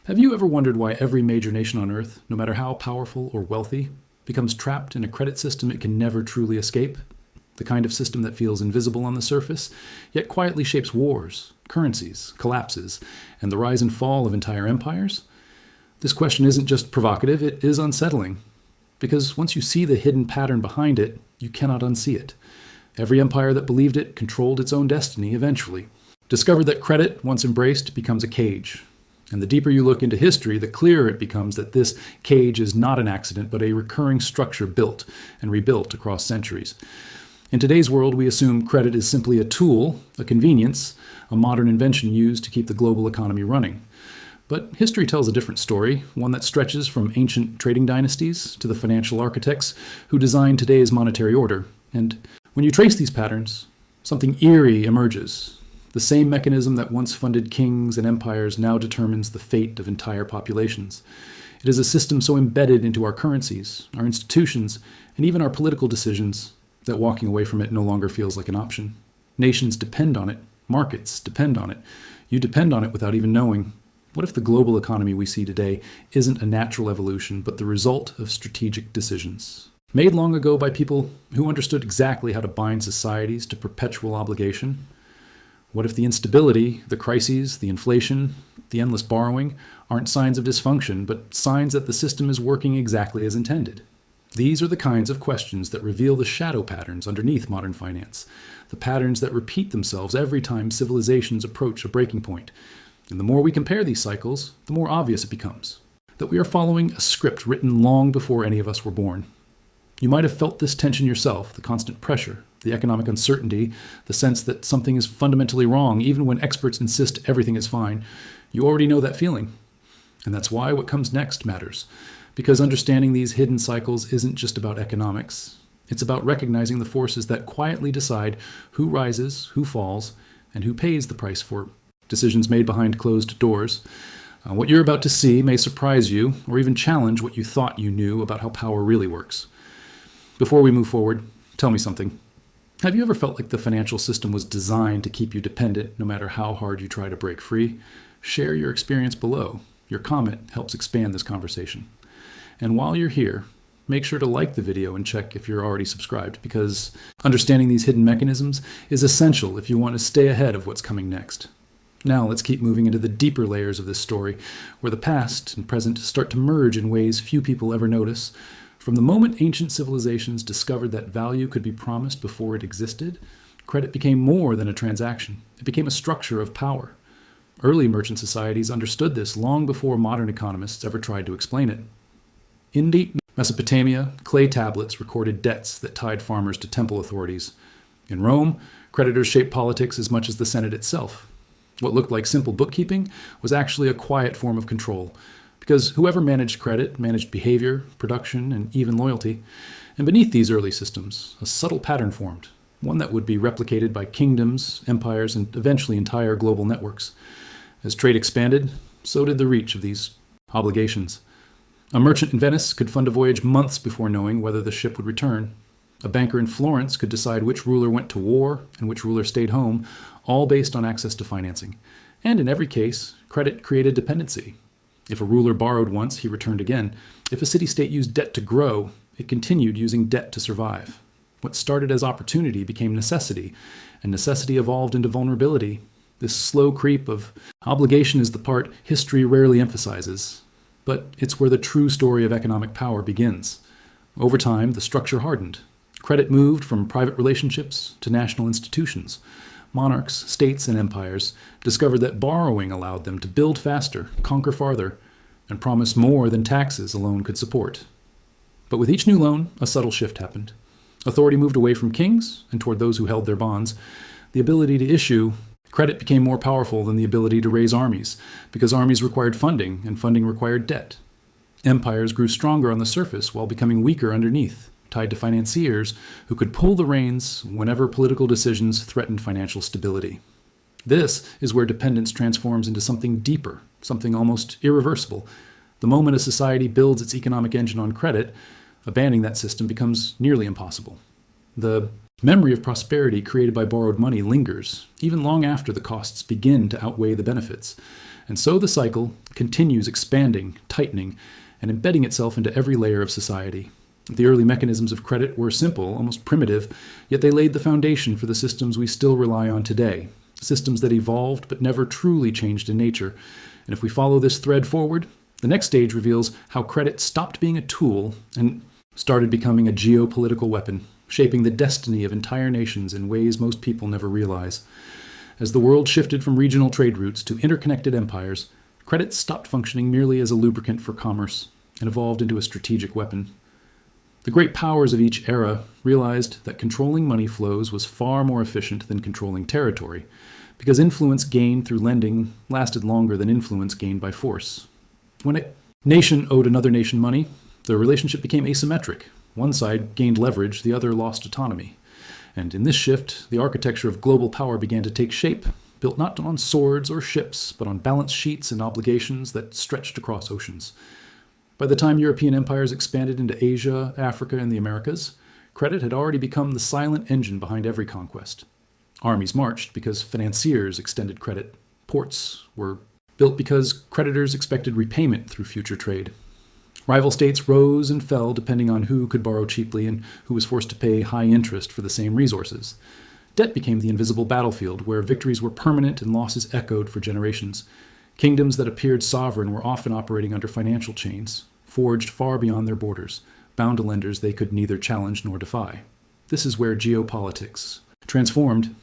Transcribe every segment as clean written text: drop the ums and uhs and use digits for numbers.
Have you ever wondered why every major nation on Earth, no matter how powerful or wealthy, becomes trapped in a credit system it can never truly escape? The kind of system that feels invisible on the surface, yet quietly shapes wars, currencies, collapses, and the rise and fall of entire empires? This question isn't just provocative, it is unsettling. Because once you see the hidden pattern behind it, you cannot unsee it. Every empire that believed it controlled its own destiny eventually. Discovered that credit, once embraced, becomes a cage. And the deeper you look into history, the clearer it becomes that this cage is not an accident, but a recurring structure built and rebuilt across centuries. In today's world, we assume credit is simply a tool, a convenience, a modern invention used to keep the global economy running. But history tells a different story, one that stretches from ancient trading dynasties to the financial architects who designed today's monetary order. And when you trace these patterns, something eerie emerges. The same mechanism that once funded kings and empires now determines the fate of entire populations. It is a system so embedded into our currencies, our institutions, and even our political decisions that walking away from it no longer feels like an option. Nations depend on it. Markets depend on it. You depend on it without even knowing. What if the global economy we see today isn't a natural evolution, but the result of strategic decisions? Made long ago by people who understood exactly how to bind societies to perpetual obligation? What if the instability, the crises, the inflation, the endless borrowing aren't signs of dysfunction, but signs that the system is working exactly as intended? These are the kinds of questions that reveal the shadow patterns underneath modern finance, the patterns that repeat themselves every time civilizations approach a breaking point. And the more we compare these cycles, the more obvious it becomes that we are following a script written long before any of us were born. You might have felt this tension yourself, the constant pressure, the economic uncertainty, the sense that something is fundamentally wrong, even when experts insist everything is fine. You already know that feeling. And that's why what comes next matters. Because understanding these hidden cycles isn't just about economics. It's about recognizing the forces that quietly decide who rises, who falls, and who pays the price for decisions made behind closed doors. What you're about to see may surprise you, or even challenge what you thought you knew about how power really works. Before we move forward, tell me something. Have you ever felt like the financial system was designed to keep you dependent no matter how hard you try to break free? Share your experience below. Your comment helps expand this conversation. And while you're here, make sure to like the video and check if you're already subscribed, because understanding these hidden mechanisms is essential if you want to stay ahead of what's coming next. Now let's keep moving into the deeper layers of this story, where the past and present start to merge in ways few people ever notice. From the moment ancient civilizations discovered that value could be promised before it existed, credit became more than a transaction. It became a structure of power. Early merchant societies understood this long before modern economists ever tried to explain it. In deep Mesopotamia, clay tablets recorded debts that tied farmers to temple authorities. In Rome, creditors shaped politics as much as the Senate itself. What looked like simple bookkeeping was actually a quiet form of control, because whoever managed credit managed behavior, production, and even loyalty. And beneath these early systems, a subtle pattern formed, one that would be replicated by kingdoms, empires, and eventually entire global networks. As trade expanded, so did the reach of these obligations. A merchant in Venice could fund a voyage months before knowing whether the ship would return. A banker in Florence could decide which ruler went to war and which ruler stayed home, all based on access to financing. And in every case, credit created dependency. If a ruler borrowed once, he returned again. If a city-state used debt to grow, it continued using debt to survive. What started as opportunity became necessity, and necessity evolved into vulnerability. This slow creep of obligation is the part history rarely emphasizes, but it's where the true story of economic power begins. Over time, the structure hardened. Credit moved from private relationships to national institutions. Monarchs, states, and empires discovered that borrowing allowed them to build faster, conquer farther, and promise more than taxes alone could support. But with each new loan, a subtle shift happened. Authority moved away from kings and toward those who held their bonds. The ability to issue credit became more powerful than the ability to raise armies, because armies required funding, and funding required debt. Empires grew stronger on the surface while becoming weaker underneath, tied to financiers who could pull the reins whenever political decisions threatened financial stability. This is where dependence transforms into something deeper, something almost irreversible. The moment a society builds its economic engine on credit, abandoning that system becomes nearly impossible. The memory of prosperity created by borrowed money lingers, even long after the costs begin to outweigh the benefits. And so the cycle continues expanding, tightening, and embedding itself into every layer of society. The early mechanisms of credit were simple, almost primitive, yet they laid the foundation for the systems we still rely on today, systems that evolved but never truly changed in nature. And if we follow this thread forward, the next stage reveals how credit stopped being a tool and started becoming a geopolitical weapon, shaping the destiny of entire nations in ways most people never realize. As the world shifted from regional trade routes to interconnected empires, credit stopped functioning merely as a lubricant for commerce and evolved into a strategic weapon. The great powers of each era realized that controlling money flows was far more efficient than controlling territory, because influence gained through lending lasted longer than influence gained by force. When a nation owed another nation money, the relationship became asymmetric. One side gained leverage, the other lost autonomy. And in this shift, the architecture of global power began to take shape, built not on swords or ships, but on balance sheets and obligations that stretched across oceans. By the time European empires expanded into Asia, Africa, and the Americas, credit had already become the silent engine behind every conquest. Armies marched because financiers extended credit. Ports were built because creditors expected repayment through future trade. Rival states rose and fell depending on who could borrow cheaply and who was forced to pay high interest for the same resources. Debt became the invisible battlefield where victories were permanent and losses echoed for generations. Kingdoms that appeared sovereign were often operating under financial chains, forged far beyond their borders, bound to lenders they could neither challenge nor defy. This is where geopolitics transformed.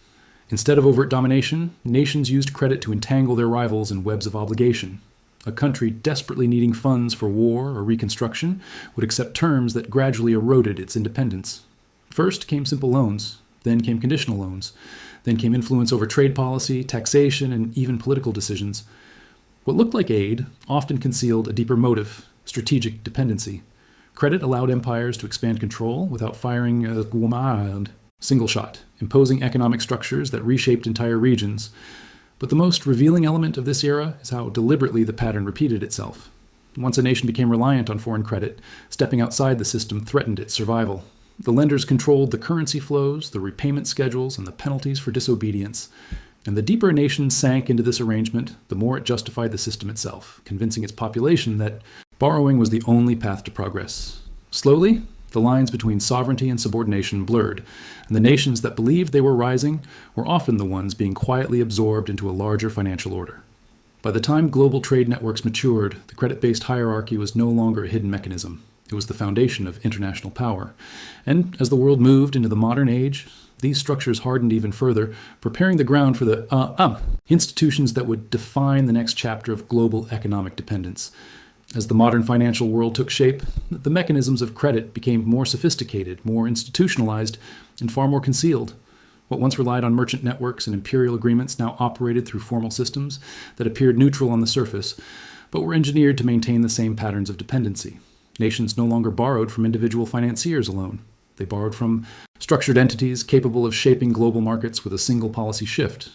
Instead of overt domination, nations used credit to entangle their rivals in webs of obligation. A country desperately needing funds for war or reconstruction would accept terms that gradually eroded its independence. First came simple loans, then came conditional loans, then came influence over trade policy, taxation, and even political decisions. What looked like aid often concealed a deeper motive, strategic dependency. Credit allowed empires to expand control without firing a single shot, imposing economic structures that reshaped entire regions. But the most revealing element of this era is how deliberately the pattern repeated itself. Once a nation became reliant on foreign credit, stepping outside the system threatened its survival. The lenders controlled the currency flows, the repayment schedules, and the penalties for disobedience. And the deeper a nation sank into this arrangement, the more it justified the system itself, convincing its population that borrowing was the only path to progress. Slowly, the lines between sovereignty and subordination blurred, and the nations that believed they were rising were often the ones being quietly absorbed into a larger financial order. By the time global trade networks matured, the credit-based hierarchy was no longer a hidden mechanism. It was the foundation of international power. And as the world moved into the modern age, these structures hardened even further, preparing the ground for the institutions that would define the next chapter of global economic dependence. As the modern financial world took shape, the mechanisms of credit became more sophisticated, more institutionalized, and far more concealed. What once relied on merchant networks and imperial agreements now operated through formal systems that appeared neutral on the surface, but were engineered to maintain the same patterns of dependency. Nations no longer borrowed from individual financiers alone. They borrowed from structured entities capable of shaping global markets with a single policy shift.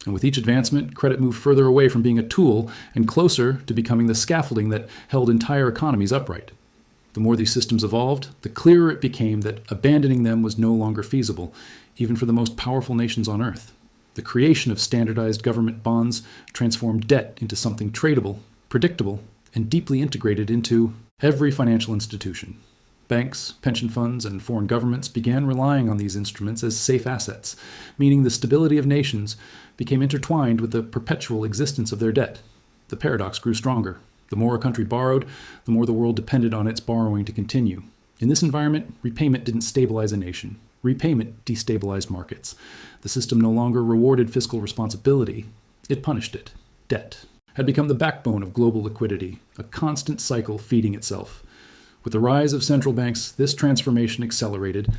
And with each advancement, credit moved further away from being a tool and closer to becoming the scaffolding that held entire economies upright. The more these systems evolved, the clearer it became that abandoning them was no longer feasible, even for the most powerful nations on Earth. The creation of standardized government bonds transformed debt into something tradable, predictable, and deeply integrated into every financial institution. Banks, pension funds, and foreign governments began relying on these instruments as safe assets, meaning the stability of nations became intertwined with the perpetual existence of their debt. The paradox grew stronger. The more a country borrowed, the more the world depended on its borrowing to continue. In this environment, repayment didn't stabilize a nation. Repayment destabilized markets. The system no longer rewarded fiscal responsibility. It punished it. Debt had become the backbone of global liquidity, a constant cycle feeding itself. With the rise of central banks, this transformation accelerated.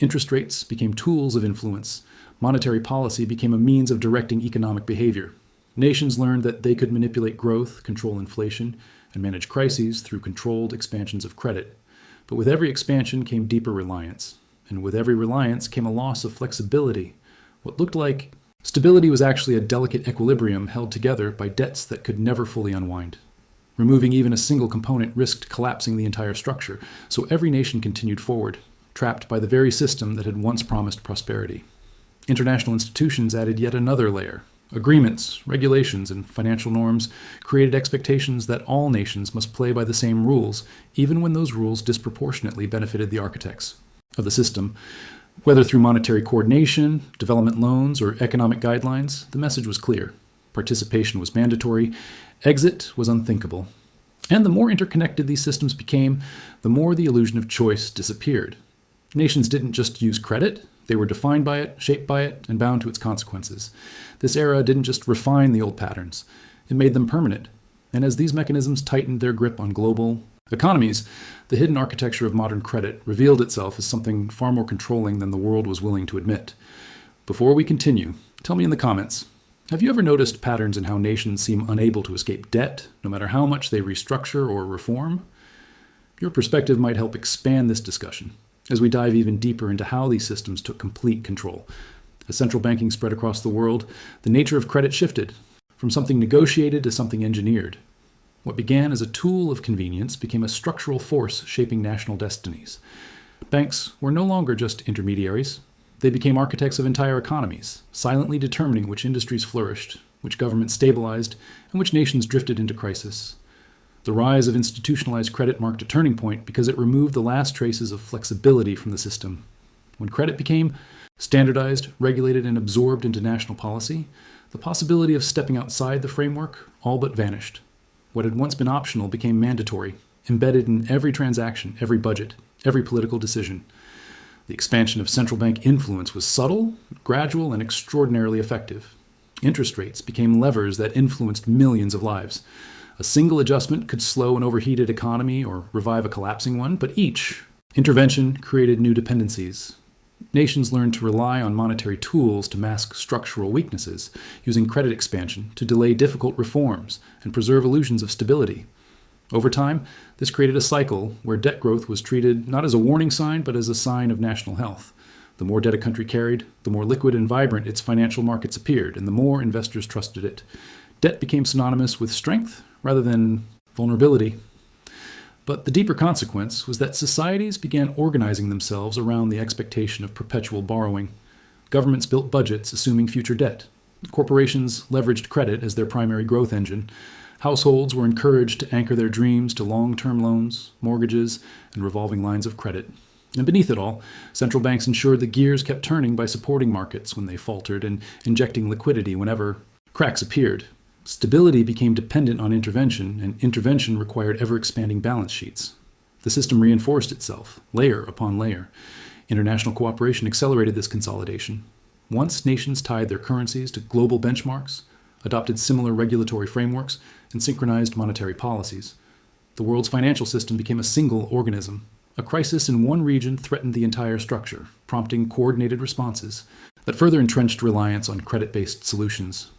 Interest rates became tools of influence. Monetary policy became a means of directing economic behavior. Nations learned that they could manipulate growth, control inflation, and manage crises through controlled expansions of credit. But with every expansion came deeper reliance. And with every reliance came a loss of flexibility. What looked like stability was actually a delicate equilibrium held together by debts that could never fully unwind. Removing even a single component risked collapsing the entire structure, so every nation continued forward, trapped by the very system that had once promised prosperity. International institutions added yet another layer, Agreements, regulations, and financial norms created expectations that all nations must play by the same rules, even when those rules disproportionately benefited the architects of the system. Whether through monetary coordination, development loans, or economic guidelines, the message was clear. Participation was mandatory, exit was unthinkable. And the more interconnected these systems became, the more the illusion of choice disappeared. Nations didn't just use credit, they were defined by it, shaped by it, and bound to its consequences. This era didn't just refine the old patterns, it made them permanent. And as these mechanisms tightened their grip on global economies, the hidden architecture of modern credit revealed itself as something far more controlling than the world was willing to admit. Before we continue, tell me in the comments, have you ever noticed patterns in how nations seem unable to escape debt, no matter how much they restructure or reform? Your perspective might help expand this discussion as we dive even deeper into how these systems took complete control. As central banking spread across the world, the nature of credit shifted from something negotiated to something engineered. What began as a tool of convenience became a structural force shaping national destinies. Banks were no longer just intermediaries. They became architects of entire economies, silently determining which industries flourished, which governments stabilized, and which nations drifted into crisis. The rise of institutionalized credit marked a turning point because it removed the last traces of flexibility from the system. When credit became standardized, regulated, and absorbed into national policy, the possibility of stepping outside the framework all but vanished. What had once been optional became mandatory, embedded in every transaction, every budget, every political decision. The expansion of central bank influence was subtle, gradual, and extraordinarily effective. Interest rates became levers that influenced millions of lives. A single adjustment could slow an overheated economy or revive a collapsing one, but each intervention created new dependencies. Nations learned to rely on monetary tools to mask structural weaknesses, using credit expansion to delay difficult reforms and preserve illusions of stability. Over time, this created a cycle where debt growth was treated not as a warning sign, but as a sign of national health. The more debt a country carried, the more liquid and vibrant its financial markets appeared, and the more investors trusted it. Debt became synonymous with strength rather than vulnerability. But the deeper consequence was that societies began organizing themselves around the expectation of perpetual borrowing. Governments built budgets assuming future debt. Corporations leveraged credit as their primary growth engine. Households were encouraged to anchor their dreams to long-term loans, mortgages, and revolving lines of credit. And beneath it all, central banks ensured the gears kept turning by supporting markets when they faltered and injecting liquidity whenever cracks appeared. Stability became dependent on intervention, and intervention required ever-expanding balance sheets. The system reinforced itself, layer upon layer. International cooperation accelerated this consolidation. Once nations tied their currencies to global benchmarks, adopted similar regulatory frameworks, and synchronized monetary policies, the world's financial system became a single organism. A crisis in one region threatened the entire structure, prompting coordinated responses that further entrenched reliance on credit-based solutions.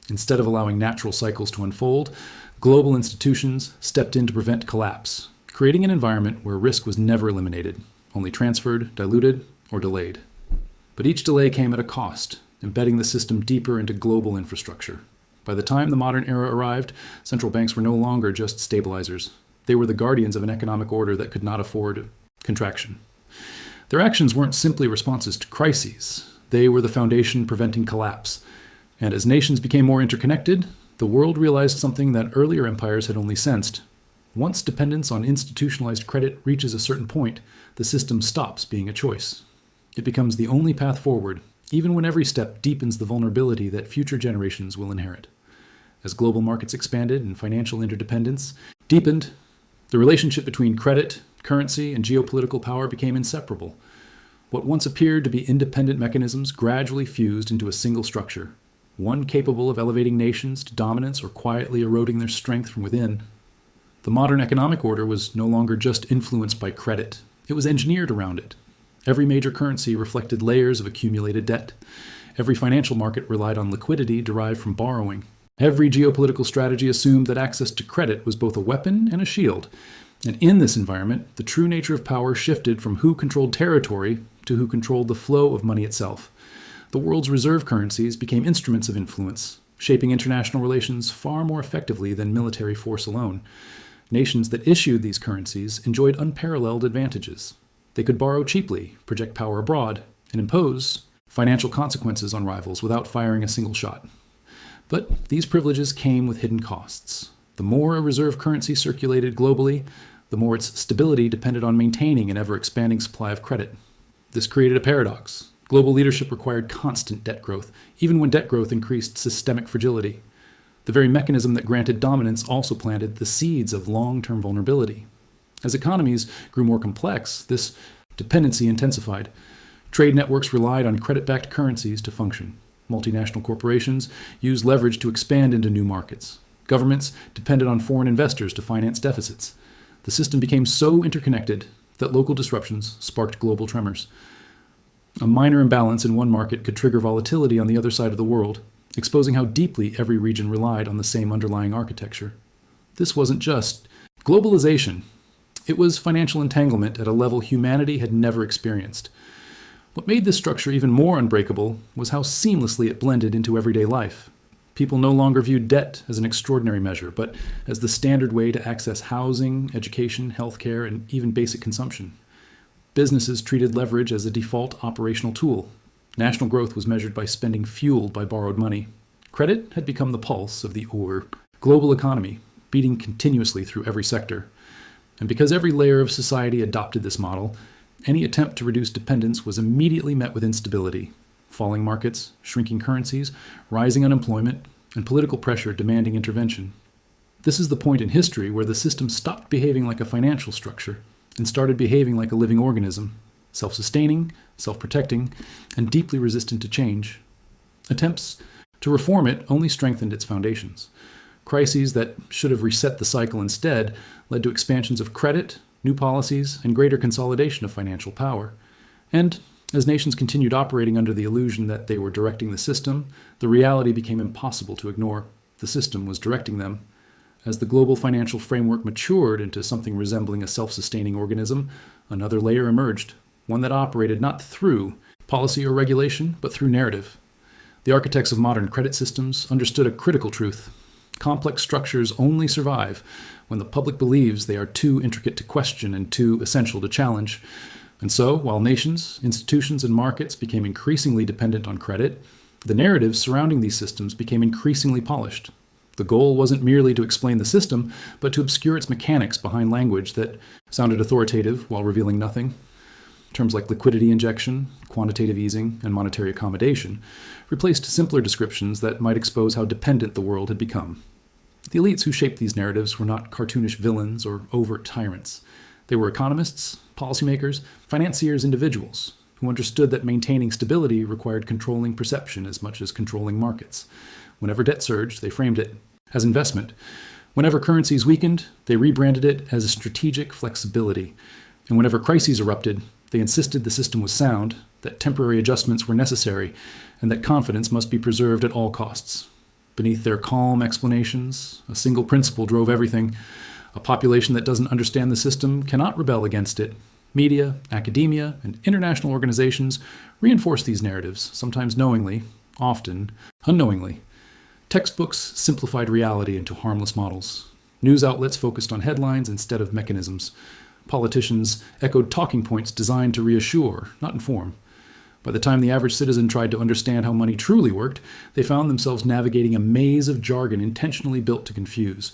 Instead of allowing natural cycles to unfold, global institutions stepped in to prevent collapse, creating an environment where risk was never eliminated, only transferred, diluted, or delayed. But each delay came at a cost, embedding the system deeper into global infrastructure. By the time the modern era arrived, central banks were no longer just stabilizers. They were the guardians of an economic order that could not afford contraction. Their actions weren't simply responses to crises. They were the foundation preventing collapse. And as nations became more interconnected, the world realized something that earlier empires had only sensed. Once dependence on institutionalized credit reaches a certain point, the system stops being a choice. It becomes the only path forward, even when every step deepens the vulnerability that future generations will inherit. As global markets expanded and financial interdependence deepened, the relationship between credit, currency, and geopolitical power became inseparable. What once appeared to be independent mechanisms gradually fused into a single structure, one capable of elevating nations to dominance or quietly eroding their strength from within. The modern economic order was no longer just influenced by credit. It was engineered around it. Every major currency reflected layers of accumulated debt. Every financial market relied on liquidity derived from borrowing. Every geopolitical strategy assumed that access to credit was both a weapon and a shield. And in this environment, the true nature of power shifted from who controlled territory to who controlled the flow of money itself. The world's reserve currencies became instruments of influence, shaping international relations far more effectively than military force alone. Nations that issued these currencies enjoyed unparalleled advantages. They could borrow cheaply, project power abroad, and impose financial consequences on rivals without firing a single shot. But these privileges came with hidden costs. The more a reserve currency circulated globally, the more its stability depended on maintaining an ever-expanding supply of credit. This created a paradox. Global leadership required constant debt growth, even when debt growth increased systemic fragility. The very mechanism that granted dominance also planted the seeds of long-term vulnerability. As economies grew more complex, this dependency intensified. Trade networks relied on credit-backed currencies to function. Multinational corporations used leverage to expand into new markets. Governments depended on foreign investors to finance deficits. The system became so interconnected that local disruptions sparked global tremors. A minor imbalance in one market could trigger volatility on the other side of the world, exposing how deeply every region relied on the same underlying architecture. This wasn't just globalization. It was financial entanglement at a level humanity had never experienced. What made this structure even more unbreakable was how seamlessly it blended into everyday life. People no longer viewed debt as an extraordinary measure, but as the standard way to access housing, education, healthcare, and even basic consumption. Businesses treated leverage as a default operational tool. National growth was measured by spending fueled by borrowed money. Credit had become the pulse of the global economy, beating continuously through every sector. And because every layer of society adopted this model, any attempt to reduce dependence was immediately met with instability. Falling markets, shrinking currencies, rising unemployment, and political pressure demanding intervention. This is the point in history where the system stopped behaving like a financial structure and started behaving like a living organism, self-sustaining, self-protecting, and deeply resistant to change. Attempts to reform it only strengthened its foundations. Crises that should have reset the cycle instead led to expansions of credit, new policies, and greater consolidation of financial power. And as nations continued operating under the illusion that they were directing the system, the reality became impossible to ignore. The system was directing them. As the global financial framework matured into something resembling a self-sustaining organism, another layer emerged, one that operated not through policy or regulation, but through narrative. The architects of modern credit systems understood a critical truth. Complex structures only survive when the public believes they are too intricate to question and too essential to challenge. And so, while nations, institutions, and markets became increasingly dependent on credit, the narratives surrounding these systems became increasingly polished. The goal wasn't merely to explain the system, but to obscure its mechanics behind language that sounded authoritative while revealing nothing. Terms like liquidity injection, quantitative easing, and monetary accommodation replaced simpler descriptions that might expose how dependent the world had become. The elites who shaped these narratives were not cartoonish villains or overt tyrants. They were economists, policymakers, financiers, individuals who understood that maintaining stability required controlling perception as much as controlling markets. Whenever debt surged, they framed it as investment. Whenever currencies weakened, they rebranded it as a strategic flexibility. And whenever crises erupted, they insisted the system was sound, that temporary adjustments were necessary, and that confidence must be preserved at all costs. Beneath their calm explanations, a single principle drove everything. A population that doesn't understand the system cannot rebel against it. Media, academia, and international organizations reinforce these narratives, sometimes knowingly, often unknowingly. Textbooks simplified reality into harmless models. News outlets focused on headlines instead of mechanisms. Politicians echoed talking points designed to reassure, not inform. By the time the average citizen tried to understand how money truly worked, they found themselves navigating a maze of jargon intentionally built to confuse.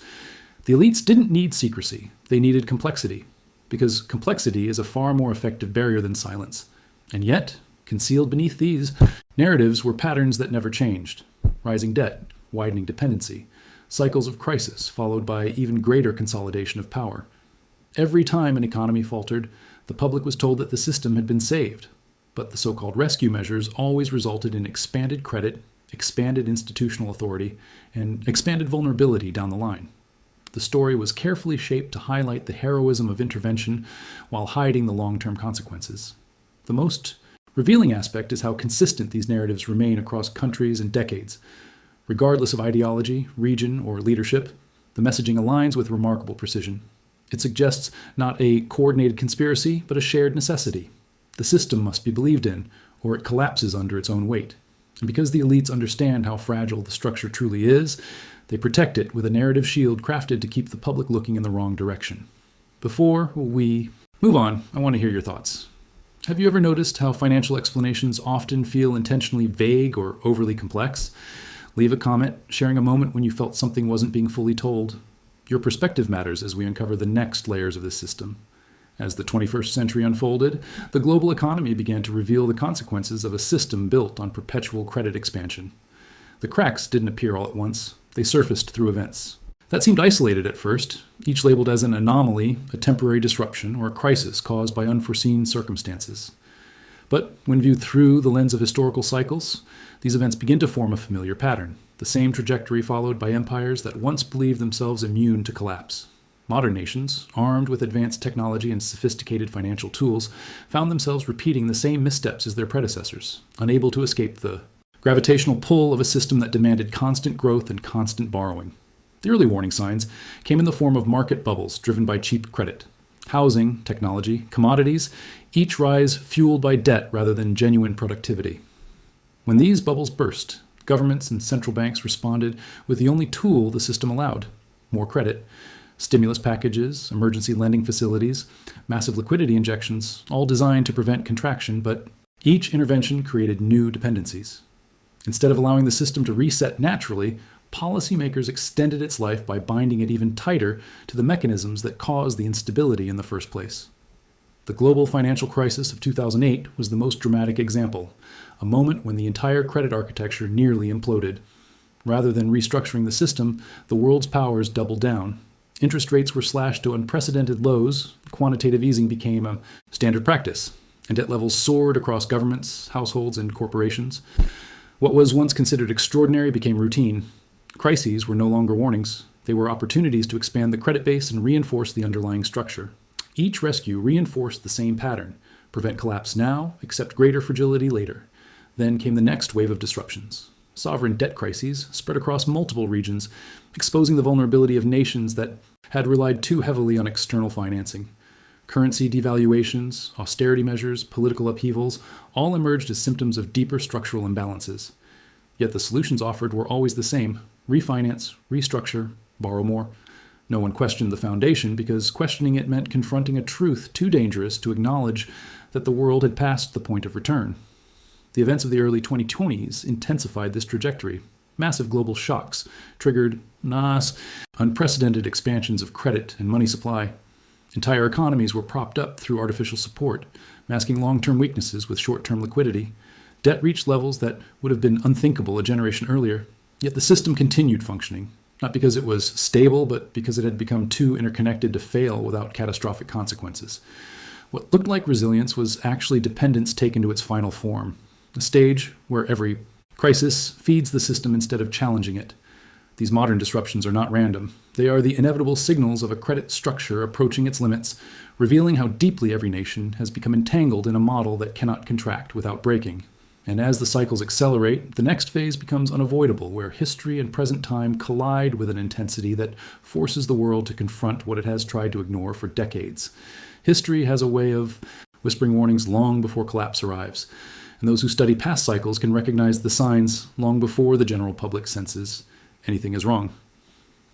The elites didn't need secrecy, they needed complexity, because complexity is a far more effective barrier than silence. And yet, concealed beneath these narratives were patterns that never changed. Rising debt, widening dependency, cycles of crisis followed by even greater consolidation of power. Every time an economy faltered, the public was told that the system had been saved. But the so-called rescue measures always resulted in expanded credit, expanded institutional authority, and expanded vulnerability down the line. The story was carefully shaped to highlight the heroism of intervention while hiding the long-term consequences. The most revealing aspect is how consistent these narratives remain across countries and decades. Regardless of ideology, region, or leadership, the messaging aligns with remarkable precision. It suggests not a coordinated conspiracy, but a shared necessity. The system must be believed in, or it collapses under its own weight. And because the elites understand how fragile the structure truly is, they protect it with a narrative shield crafted to keep the public looking in the wrong direction. Before we move on, I want to hear your thoughts. Have you ever noticed how financial explanations often feel intentionally vague or overly complex? Leave a comment, sharing a moment when you felt something wasn't being fully told. Your perspective matters as we uncover the next layers of this system. As the 21st century unfolded, the global economy began to reveal the consequences of a system built on perpetual credit expansion. The cracks didn't appear all at once. They surfaced through events that seemed isolated at first, each labeled as an anomaly, a temporary disruption, or a crisis caused by unforeseen circumstances. But when viewed through the lens of historical cycles, these events begin to form a familiar pattern, the same trajectory followed by empires that once believed themselves immune to collapse. Modern nations, armed with advanced technology and sophisticated financial tools, found themselves repeating the same missteps as their predecessors, unable to escape the gravitational pull of a system that demanded constant growth and constant borrowing. The early warning signs came in the form of market bubbles driven by cheap credit. Housing, technology, commodities, each rise fueled by debt rather than genuine productivity. When these bubbles burst, governments and central banks responded with the only tool the system allowed: more credit. Stimulus packages, emergency lending facilities, massive liquidity injections, all designed to prevent contraction, but each intervention created new dependencies. Instead of allowing the system to reset naturally, policymakers extended its life by binding it even tighter to the mechanisms that caused the instability in the first place. The global financial crisis of 2008 was the most dramatic example, a moment when the entire credit architecture nearly imploded. Rather than restructuring the system, the world's powers doubled down. Interest rates were slashed to unprecedented lows, quantitative easing became a standard practice, and debt levels soared across governments, households, and corporations. What was once considered extraordinary became routine. Crises were no longer warnings. They were opportunities to expand the credit base and reinforce the underlying structure. Each rescue reinforced the same pattern: prevent collapse now, accept greater fragility later. Then came the next wave of disruptions. Sovereign debt crises spread across multiple regions, exposing the vulnerability of nations that had relied too heavily on external financing. Currency devaluations, austerity measures, political upheavals all emerged as symptoms of deeper structural imbalances. Yet the solutions offered were always the same: refinance, restructure, borrow more. No one questioned the foundation because questioning it meant confronting a truth too dangerous to acknowledge that the world had passed the point of return. The events of the early 2020s intensified this trajectory. Massive global shocks triggered unprecedented expansions of credit and money supply. Entire economies were propped up through artificial support, masking long-term weaknesses with short-term liquidity. Debt reached levels that would have been unthinkable a generation earlier. Yet the system continued functioning, not because it was stable, but because it had become too interconnected to fail without catastrophic consequences. What looked like resilience was actually dependence taken to its final form, a stage where every crisis feeds the system instead of challenging it. These modern disruptions are not random. They are the inevitable signals of a credit structure approaching its limits, revealing how deeply every nation has become entangled in a model that cannot contract without breaking. And as the cycles accelerate, the next phase becomes unavoidable, where history and present time collide with an intensity that forces the world to confront what it has tried to ignore for decades. History has a way of whispering warnings long before collapse arrives, and those who study past cycles can recognize the signs long before the general public senses anything is wrong.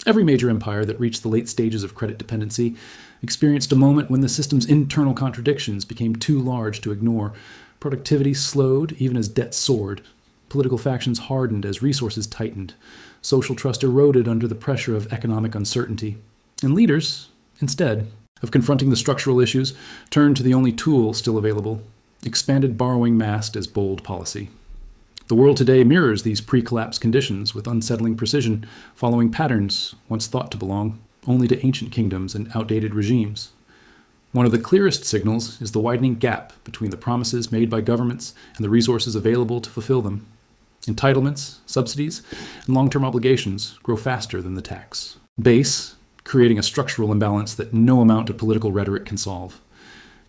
Every major empire that reached the late stages of credit dependency experienced a moment when the system's internal contradictions became too large to ignore. Productivity slowed even as debt soared. Political factions hardened as resources tightened. Social trust eroded under the pressure of economic uncertainty. And leaders, instead of confronting the structural issues, turned to the only tool still available: expanded borrowing masked as bold policy. The world today mirrors these pre-collapse conditions with unsettling precision, following patterns once thought to belong only to ancient kingdoms and outdated regimes. One of the clearest signals is the widening gap between the promises made by governments and the resources available to fulfill them. Entitlements, subsidies, and long-term obligations grow faster than the tax base, creating a structural imbalance that no amount of political rhetoric can solve.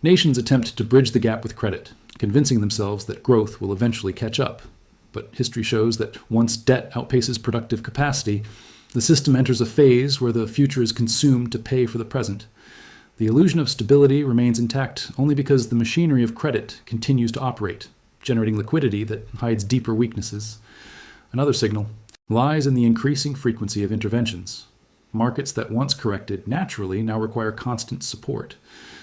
Nations attempt to bridge the gap with credit, convincing themselves that growth will eventually catch up. But history shows that once debt outpaces productive capacity, the system enters a phase where the future is consumed to pay for the present. The illusion of stability remains intact only because the machinery of credit continues to operate, generating liquidity that hides deeper weaknesses. Another signal lies in the increasing frequency of interventions. Markets that once corrected naturally now require constant support.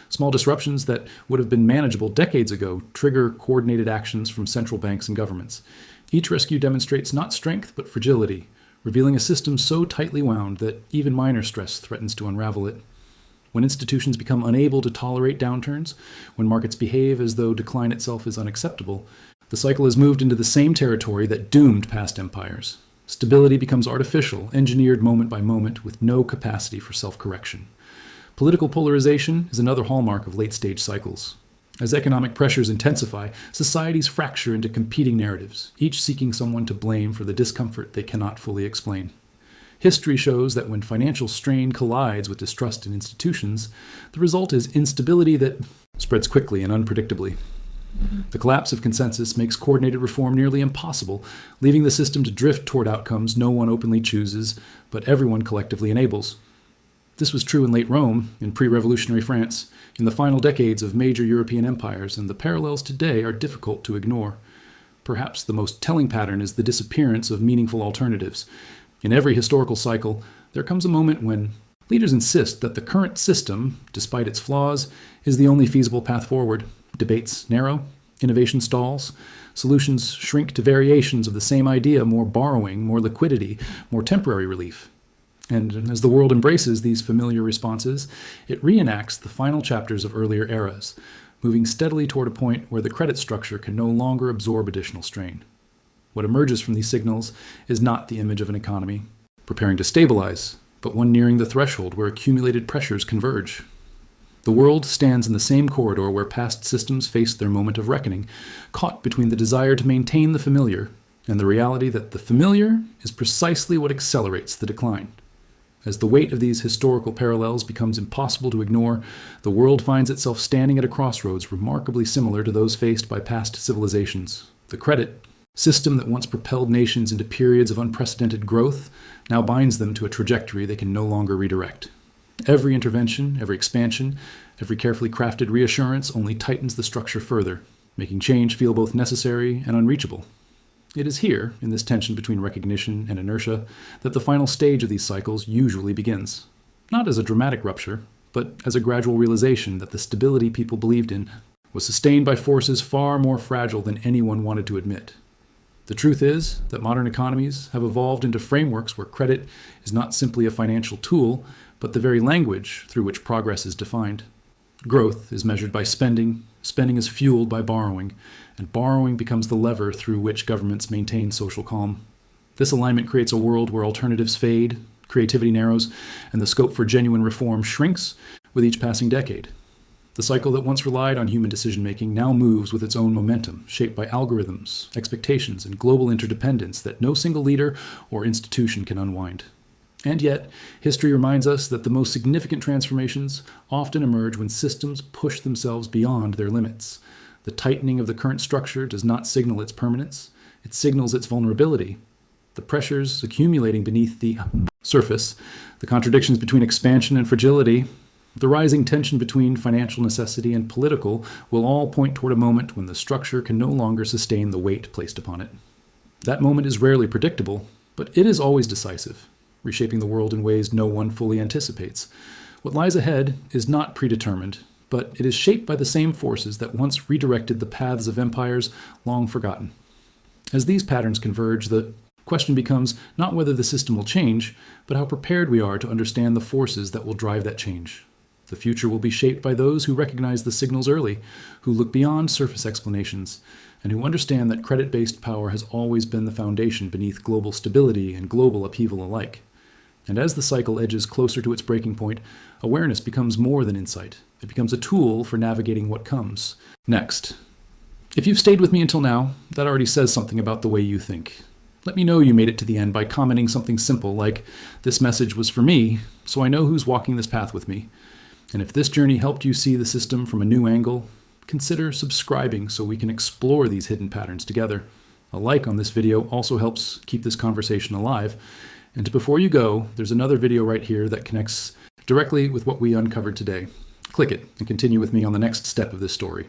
Small disruptions that would have been manageable decades ago trigger coordinated actions from central banks and governments. Each rescue demonstrates not strength, but fragility, revealing a system so tightly wound that even minor stress threatens to unravel it. When institutions become unable to tolerate downturns, when markets behave as though decline itself is unacceptable, the cycle has moved into the same territory that doomed past empires. Stability becomes artificial, engineered moment by moment, with no capacity for self-correction. Political polarization is another hallmark of late-stage cycles. As economic pressures intensify, societies fracture into competing narratives, each seeking someone to blame for the discomfort they cannot fully explain. History shows that when financial strain collides with distrust in institutions, the result is instability that spreads quickly and unpredictably. The collapse of consensus makes coordinated reform nearly impossible, leaving the system to drift toward outcomes no one openly chooses, but everyone collectively enables. This was true in late Rome, in pre-revolutionary France, in the final decades of major European empires, and the parallels today are difficult to ignore. Perhaps the most telling pattern is the disappearance of meaningful alternatives. In every historical cycle, there comes a moment when leaders insist that the current system, despite its flaws, is the only feasible path forward. Debates narrow, innovation stalls, solutions shrink to variations of the same idea, more borrowing, more liquidity, more temporary relief. And as the world embraces these familiar responses, it reenacts the final chapters of earlier eras, moving steadily toward a point where the credit structure can no longer absorb additional strain. What emerges from these signals is not the image of an economy preparing to stabilize, but one nearing the threshold where accumulated pressures converge. The world stands in the same corridor where past systems faced their moment of reckoning, caught between the desire to maintain the familiar and the reality that the familiar is precisely what accelerates the decline. As the weight of these historical parallels becomes impossible to ignore, the world finds itself standing at a crossroads remarkably similar to those faced by past civilizations. The credit system that once propelled nations into periods of unprecedented growth now binds them to a trajectory they can no longer redirect. Every intervention, every expansion, every carefully crafted reassurance only tightens the structure further, making change feel both necessary and unreachable. It is here, in this tension between recognition and inertia, that the final stage of these cycles usually begins. Not as a dramatic rupture, but as a gradual realization that the stability people believed in was sustained by forces far more fragile than anyone wanted to admit. The truth is that modern economies have evolved into frameworks where credit is not simply a financial tool, but the very language through which progress is defined. Growth is measured by spending, spending is fueled by borrowing, and borrowing becomes the lever through which governments maintain social calm. This alignment creates a world where alternatives fade, creativity narrows, and the scope for genuine reform shrinks with each passing decade. The cycle that once relied on human decision-making now moves with its own momentum, shaped by algorithms, expectations, and global interdependence that no single leader or institution can unwind. And yet, history reminds us that the most significant transformations often emerge when systems push themselves beyond their limits. The tightening of the current structure does not signal its permanence, it signals its vulnerability. The pressures accumulating beneath the surface, the contradictions between expansion and fragility, the rising tension between financial necessity and political will all point toward a moment when the structure can no longer sustain the weight placed upon it. That moment is rarely predictable, but it is always decisive, reshaping the world in ways no one fully anticipates. What lies ahead is not predetermined, but it is shaped by the same forces that once redirected the paths of empires long forgotten. As these patterns converge, the question becomes not whether the system will change, but how prepared we are to understand the forces that will drive that change. The future will be shaped by those who recognize the signals early, who look beyond surface explanations, and who understand that credit-based power has always been the foundation beneath global stability and global upheaval alike. And as the cycle edges closer to its breaking point, awareness becomes more than insight. It becomes a tool for navigating what comes next. If you've stayed with me until now, that already says something about the way you think. Let me know you made it to the end by commenting something simple like, "This message was for me, so I know who's walking this path with me." And if this journey helped you see the system from a new angle, consider subscribing so we can explore these hidden patterns together. A like on this video also helps keep this conversation alive. And before you go, there's another video right here that connects directly with what we uncovered today. Click it and continue with me on the next step of this story.